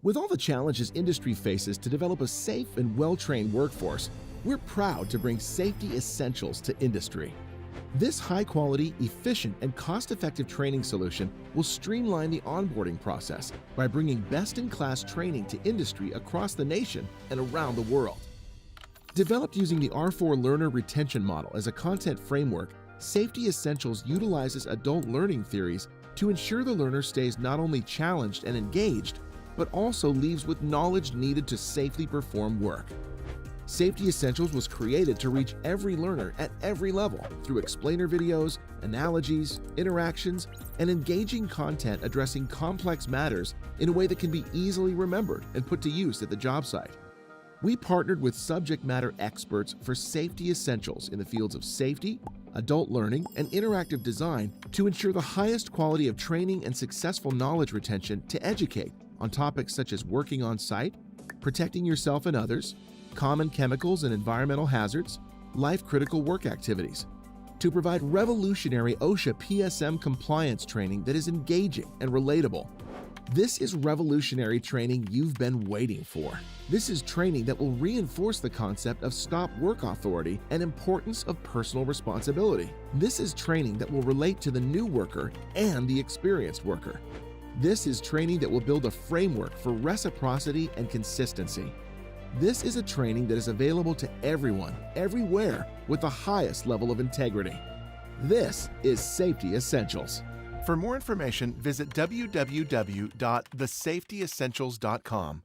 With all the challenges industry faces to develop a safe and well-trained workforce, we're proud to bring safety essentials to industry. This high-quality, efficient, and cost-effective training solution will streamline the onboarding process by bringing best-in-class training to industry across the nation and around the world. Developed using the R4 Learner Retention Model as a content framework, Safety Essentials utilizes adult learning theories to ensure the learner stays not only challenged and engaged, but also leaves with knowledge needed to safely perform work. Safety Essentials was created to reach every learner at every level through explainer videos, analogies, interactions, and engaging content addressing complex matters in a way that can be easily remembered and put to use at the job site. We partnered with subject matter experts for Safety Essentials in the fields of safety, adult learning, and interactive design to ensure the highest quality of training and successful knowledge retention to educate on topics such as working on site, protecting yourself and others, common chemicals and environmental hazards, life-critical work activities, to provide revolutionary OSHA PSM compliance training that is engaging and relatable. This is revolutionary training you've been waiting for. This is training that will reinforce the concept of stop work authority and importance of personal responsibility. This is training that will relate to the new worker and the experienced worker. This is training that will build a framework for reciprocity and consistency. This is a training that is available to everyone, everywhere, with the highest level of integrity. This is Safety Essentials. For more information, visit www.thesafetyessentials.com.